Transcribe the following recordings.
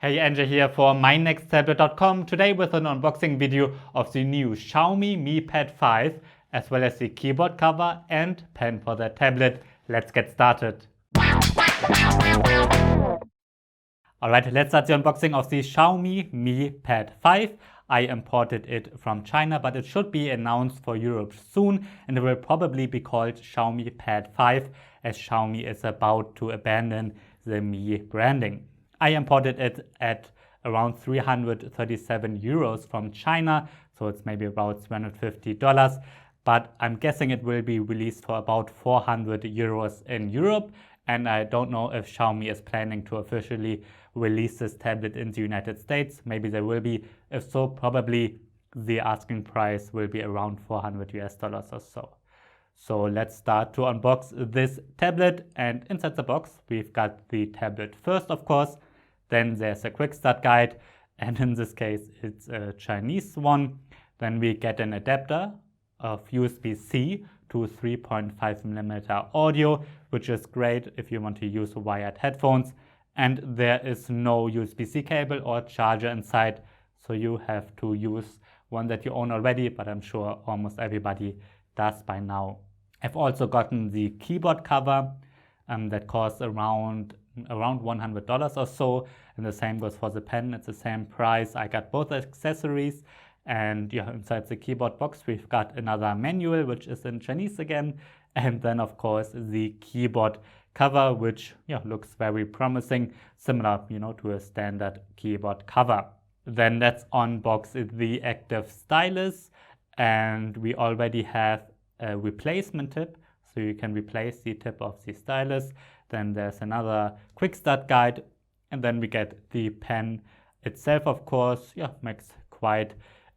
Hey, Andrew here for mynexttablet.com. Today with an unboxing video of the new Xiaomi Mi Pad 5, as well as the keyboard cover and pen for the tablet. Let's get started. Alright, let's start the unboxing of the Xiaomi Mi Pad 5. I imported it from China, but it should be announced for Europe soon, and it will probably be called Xiaomi Pad 5, as Xiaomi is about to abandon the Mi branding. I imported it at around 337 euros from China, so it's maybe about $350, but I'm guessing it will be released for about 400 euros in Europe, and I don't know if Xiaomi is planning to officially release this tablet in the United States. Maybe they will be. If so, probably the asking price will be around 400 US dollars or so. So let's start to unbox this tablet, and inside the box we've got the tablet first, of course. Then there's a quick start guide, and in this case it's a Chinese one. Then we get an adapter of USB-C to 3.5mm audio, which is great if you want to use wired headphones. And there is no USB-C cable or charger inside, so you have to use one that you own already, but I'm sure almost everybody does by now. I've also gotten the keyboard cover that costs around $100 or so, and the same goes for the pen. It's the same price. I got both accessories, and yeah, inside the keyboard box we've got another manual, which is in Chinese again, and then of course the keyboard cover, which looks very promising, similar to a standard keyboard cover. Then let's unbox the active stylus, and we already have a replacement tip, so you can replace the tip of the stylus. Then there's another quick start guide, and then we get the pen itself, of course. Makes quite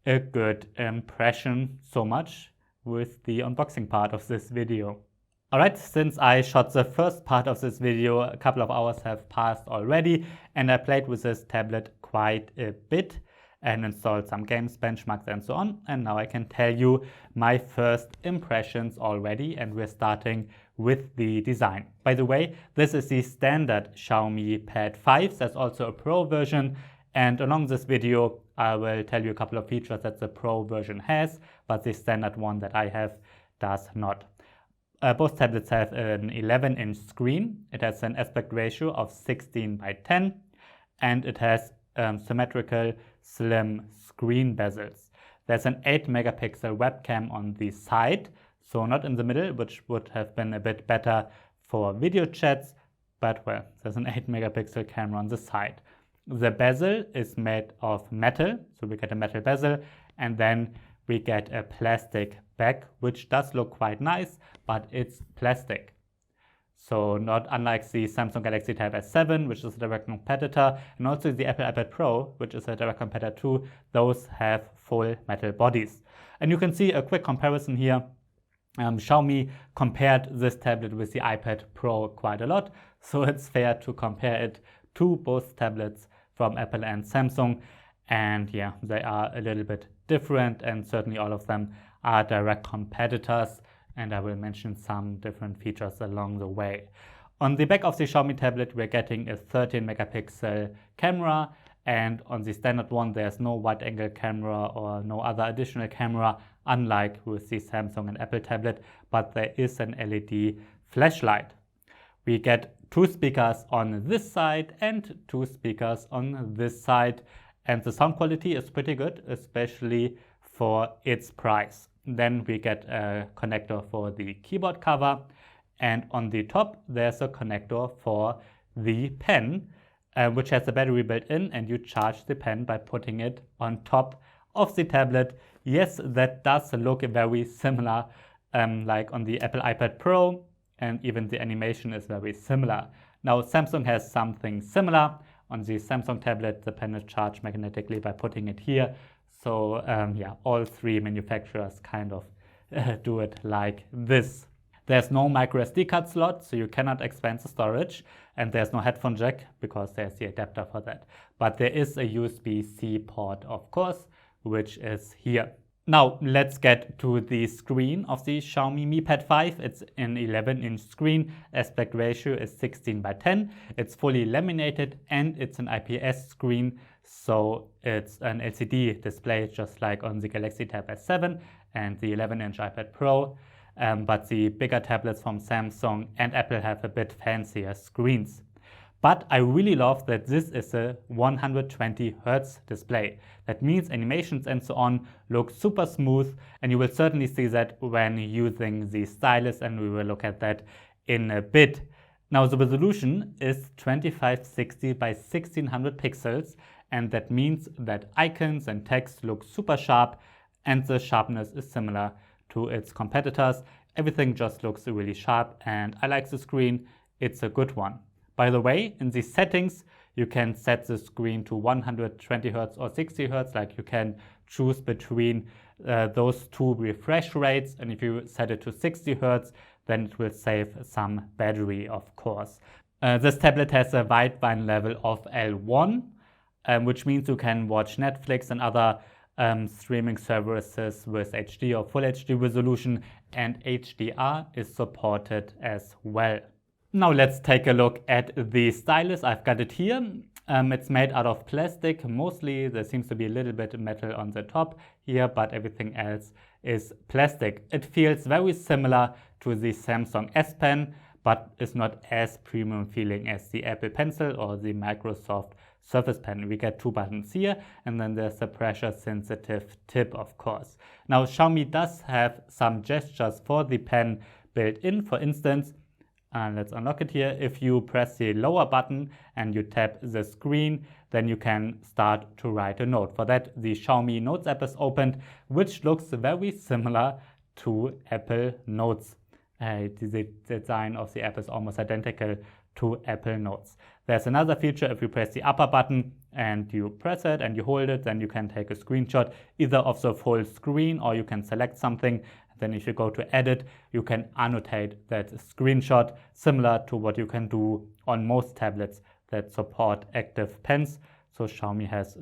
a good impression. So much with the unboxing part of this video. Alright, since I shot the first part of this video, a couple of hours have passed already, and I played with this tablet quite a bit and installed some games, benchmarks and so on, and now I can tell you my first impressions already, and we're starting with the design. By the way, this is the standard Xiaomi Pad 5. There's also a Pro version, and along this video I will tell you a couple of features that the Pro version has, but the standard one that I have does not. Both tablets have an 11-inch screen. It has an aspect ratio of 16:10, and it has symmetrical slim screen bezels. There's an 8-megapixel webcam on the side, so not in the middle, which would have been a bit better for video chats, but well, there's an 8-megapixel camera on the side. The bezel is made of metal, so we get a metal bezel, and then we get a plastic back, which does look quite nice, but it's plastic. So not unlike the Samsung Galaxy Tab S7, which is a direct competitor, and also the Apple iPad Pro, which is a direct competitor too. Those have full metal bodies. And you can see a quick comparison here. Xiaomi compared this tablet with the iPad Pro quite a lot, so it's fair to compare it to both tablets from Apple and Samsung. And yeah, they are a little bit different, and certainly all of them are direct competitors, and I will mention some different features along the way. On the back of the Xiaomi tablet we're getting a 13-megapixel camera, and on the standard one there's no wide-angle camera or no other additional camera, unlike with the Samsung and Apple tablet, but there is an LED flashlight. We get 2 speakers on this side and 2 speakers on this side, and the sound quality is pretty good, especially for its price. Then we get a connector for the keyboard cover, and on the top there's a connector for the pen, which has a battery built in, and you charge the pen by putting it on top of the tablet. Yes, that does look very similar like on the Apple iPad Pro, and even the animation is very similar. Now Samsung has something similar. On the Samsung tablet the pen is charged magnetically by putting it here. So yeah, all 3 manufacturers kind of do it like this. There's no micro SD card slot, so you cannot expand the storage, and there's no headphone jack because there's the adapter for that. But there is a USB-C port, of course, which is here. Now let's get to the screen of the Xiaomi Mi Pad 5. It's an 11-inch screen, aspect ratio is 16:10. It's fully laminated and it's an IPS screen, so it's an LCD display just like on the Galaxy Tab S7 and the 11-inch iPad Pro. But the bigger tablets from Samsung and Apple have a bit fancier screens. But I really love that this is a 120 Hz display. That means animations and so on look super smooth, and you will certainly see that when using the stylus, and we will look at that in a bit. Now the resolution is 2560 by 1600 pixels, and that means that icons and text look super sharp, and the sharpness is similar to its competitors. Everything just looks really sharp, and I like the screen. It's a good one. By the way, in the settings, you can set the screen to 120 Hz or 60 Hz, like you can choose between those two refresh rates. And if you set it to 60 Hz, then it will save some battery, of course. This tablet has a wideband level of L1, which means you can watch Netflix and other streaming services with HD or Full HD resolution, and HDR is supported as well. Now let's take a look at the stylus. I've got it here. It's made out of plastic. Mostly there seems to be a little bit of metal on the top here, but everything else is plastic. It feels very similar to the Samsung S Pen, but is not as premium feeling as the Apple Pencil or the Microsoft Surface Pen. We get two buttons here, and then there's a pressure sensitive tip, of course. Now Xiaomi does have some gestures for the pen built in. For instance, let's unlock it here. If you press the lower button and you tap the screen, then you can start to write a note. For that, the Xiaomi Notes app is opened, which looks very similar to Apple Notes. The design of the app is almost identical to Apple Notes. There's another feature. If you press the upper button and you press it and you hold it, then you can take a screenshot either of the full screen, or you can select something. Then if you go to edit, you can annotate that screenshot, similar to what you can do on most tablets that support active pens. So Xiaomi has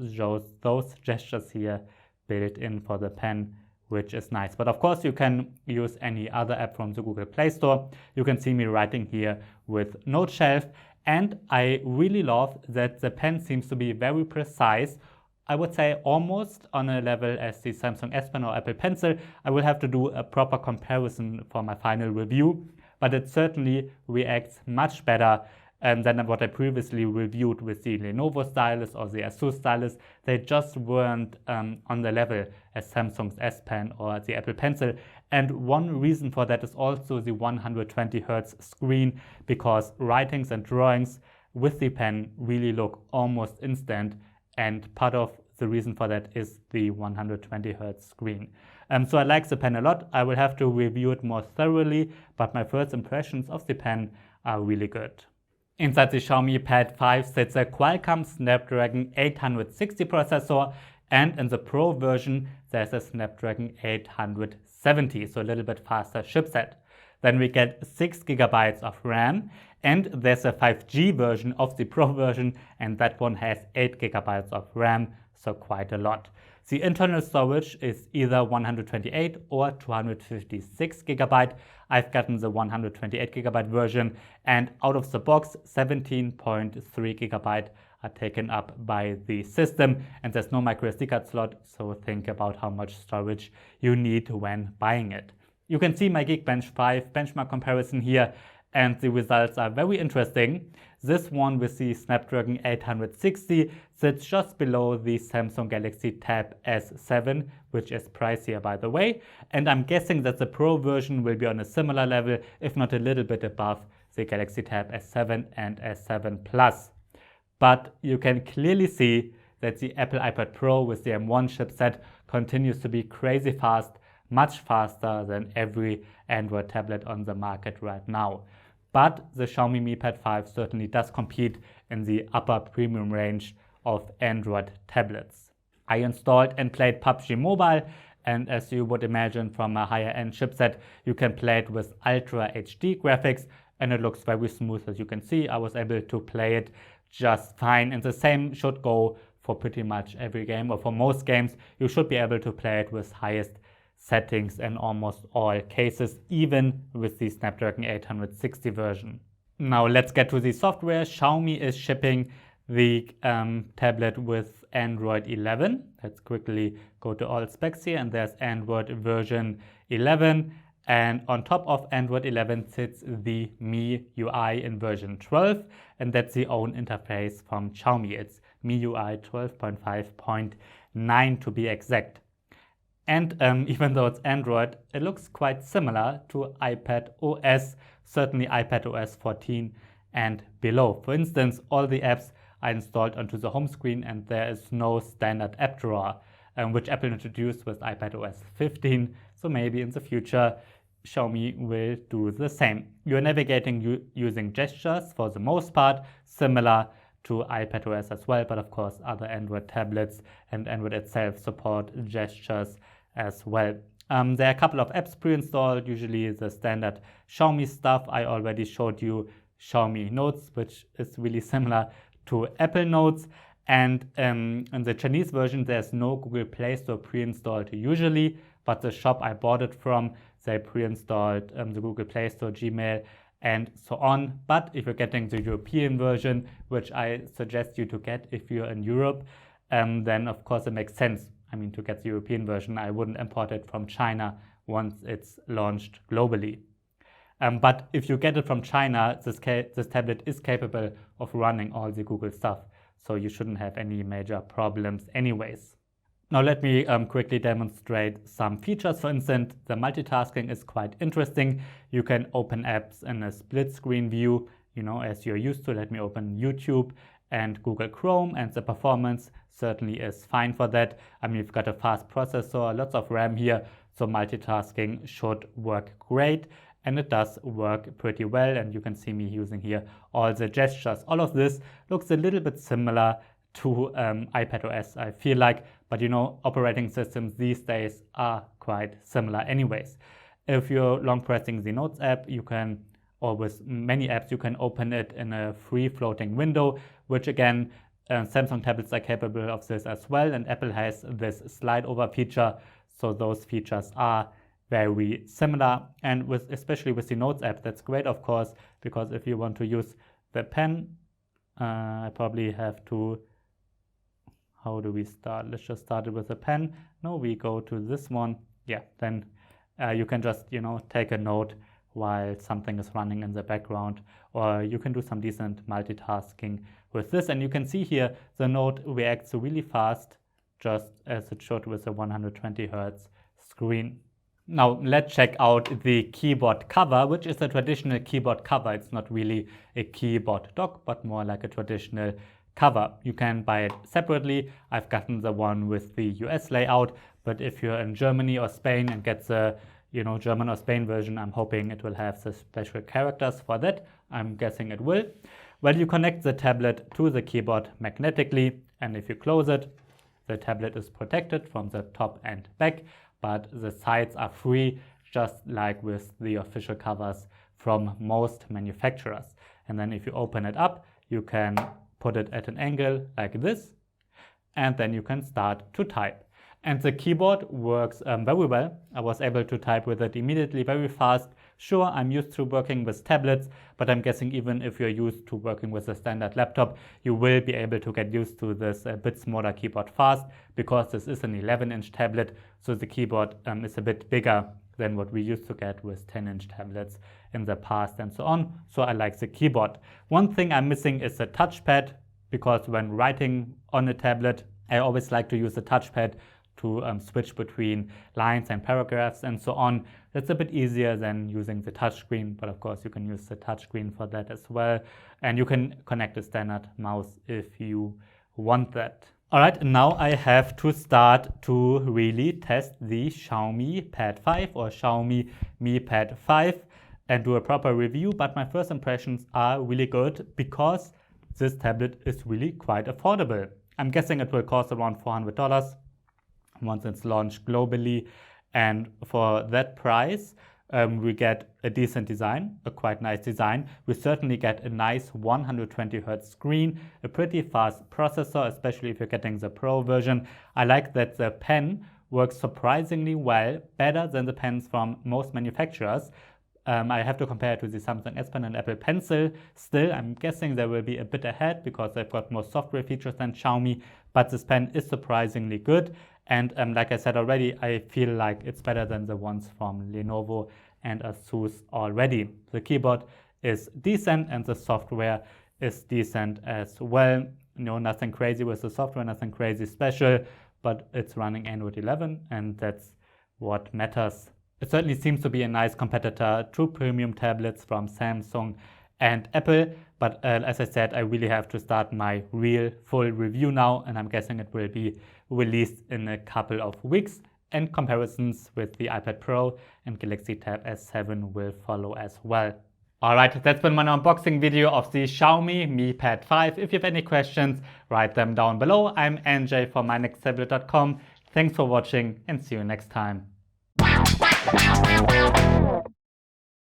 those gestures here built in for the pen, which is nice. But of course you can use any other app from the Google Play Store. You can see me writing here with Note Shelf, and I really love that the pen seems to be very precise. I would say almost on a level as the Samsung S Pen or Apple Pencil. I will have to do a proper comparison for my final review, but it certainly reacts much better than what I previously reviewed with the Lenovo stylus or the Asus stylus. They just weren't on the level as Samsung's S Pen or the Apple Pencil. And one reason for that is also the 120 Hz screen, because writings and drawings with the pen really look almost instant. And part of the reason for that is the 120 Hz screen. So I like the pen a lot. I will have to review it more thoroughly, but my first impressions of the pen are really good. Inside the Xiaomi Pad 5 sits a Qualcomm Snapdragon 860 processor, and in the Pro version there's a Snapdragon 870, so a little bit faster chipset. Then we get 6 GB of RAM, and there's a 5G version of the Pro version, and that one has 8 GB of RAM, so quite a lot. The internal storage is either 128 or 256 GB. I've gotten the 128 GB version, and out of the box 17.3 GB are taken up by the system, and there's no microSD card slot, so think about how much storage you need when buying it. You can see my Geekbench 5 benchmark comparison here, and the results are very interesting. This one with the Snapdragon 860 sits just below the Samsung Galaxy Tab S7, which is pricier by the way, and I'm guessing that the Pro version will be on a similar level, if not a little bit above the Galaxy Tab S7 and S7 Plus. But you can clearly see that the Apple iPad Pro with the M1 chipset continues to be crazy fast, much faster than every Android tablet on the market right now. But the Xiaomi Mi Pad 5 certainly does compete in the upper premium range of Android tablets. I installed and played Pubg Mobile, and as you would imagine from a higher end chipset, you can play it with Ultra HD graphics, and it looks very smooth. As you can see, I was able to play it just fine, and the same should go for pretty much every game, or for most games. You should be able to play it with highest settings in almost all cases, even with the Snapdragon 860 version. Now let's get to the software. Xiaomi is shipping the tablet with Android 11. Let's quickly go to all specs here, and there's Android version 11. And on top of Android 11 sits the MIUI in version 12, and that's the own interface from Xiaomi. It's MIUI 12.5.9 to be exact. And even though it's Android, it looks quite similar to iPad OS, certainly iPad OS 14 and below. For instance, all the apps are installed onto the home screen, and there is no standard app drawer, which Apple introduced with iPad OS 15. So maybe in the future, Xiaomi will do the same. You're navigating using gestures for the most part, similar to iPad OS as well, but of course other Android tablets and Android itself support gestures as well. There are a couple of apps pre-installed, usually the standard Xiaomi stuff. I already showed you Xiaomi Notes, which is really similar to Apple Notes. And in the Chinese version, there's no Google Play Store pre-installed usually, but the shop I bought it from, they pre-installed the Google Play Store, Gmail, and so on. But if you're getting the European version, which I suggest you to get if you're in Europe, then of course it makes sense. I mean, to get the European version, I wouldn't import it from China once it's launched globally. But if you get it from China, this tablet is capable of running all the Google stuff, so you shouldn't have any major problems anyways. Now let me quickly demonstrate some features. For instance, the multitasking is quite interesting. You can open apps in a split screen view, as you're used to. Let me open YouTube and Google Chrome, and the performance certainly is fine for that. I mean, you've got a fast processor, lots of RAM here, so multitasking should work great. And it does work pretty well, and you can see me using here all the gestures. All of this looks a little bit similar to iPad OS, I feel like, but operating systems these days are quite similar anyways. If you're long pressing the Notes app, you can, or with many apps, you can open it in a free floating window, which again, Samsung tablets are capable of this as well, and Apple has this slide over feature, so those features are very similar. And especially with the Notes app, that's great, of course, because if you want to use the pen, I probably have to, how do we start? Let's just start it with a pen. No, we go to this one. Yeah, then you can just, take a note while something is running in the background, or you can do some decent multitasking with this. And you can see here, the note reacts really fast, just as it should with a 120 Hz screen. Now let's check out the keyboard cover, which is a traditional keyboard cover. It's not really a keyboard dock, but more like a traditional cover. You can buy it separately. I've gotten the one with the US layout, but if you're in Germany or Spain and get the German or Spain version, I'm hoping it will have the special characters for that. I'm guessing it will. Well, you connect the tablet to the keyboard magnetically, and if you close it, the tablet is protected from the top and back, but the sides are free, just like with the official covers from most manufacturers. And then if you open it up, you can put it at an angle like this, and then you can start to type. And the keyboard works very well. I was able to type with it immediately, very fast. Sure, I'm used to working with tablets, but I'm guessing even if you're used to working with a standard laptop, you will be able to get used to this a bit smaller keyboard fast, because this is an 11-inch tablet, so the keyboard is a bit bigger than what we used to get with 10-inch tablets in the past and so on. So I like the keyboard. One thing I'm missing is the touchpad, because when writing on a tablet, I always like to use the touchpad to switch between lines and paragraphs and so on. That's a bit easier than using the touchscreen, but of course you can use the touchscreen for that as well. And you can connect a standard mouse if you want that. All right, now I have to start to really test the Xiaomi Pad 5 or Xiaomi Mi Pad 5 and do a proper review. But my first impressions are really good, because this tablet is really quite affordable. I'm guessing it will cost around $400 once it's launched globally, and for that price we get a decent design, a quite nice design. We certainly get a nice 120 Hz screen, a pretty fast processor, especially if you're getting the Pro version. I like that the pen works surprisingly well, better than the pens from most manufacturers. I have to compare it to the Samsung S Pen and Apple Pencil. Still, I'm guessing they will be a bit ahead because they've got more software features than Xiaomi, but this pen is surprisingly good. And like I said already, I feel like it's better than the ones from Lenovo and Asus already. The keyboard is decent and the software is decent as well. Nothing crazy with the software, nothing crazy special, but it's running Android 11 and that's what matters. It certainly seems to be a nice competitor to premium tablets from Samsung and Apple, but as I said, I really have to start my real full review now, and I'm guessing it will be released in a couple of weeks, and comparisons with the iPad Pro and Galaxy Tab S7 will follow as well. Alright, that's been my unboxing video of the Xiaomi Mi Pad 5. If you have any questions, write them down below. I'm NJ from mynexttablet.com. Thanks for watching and see you next time.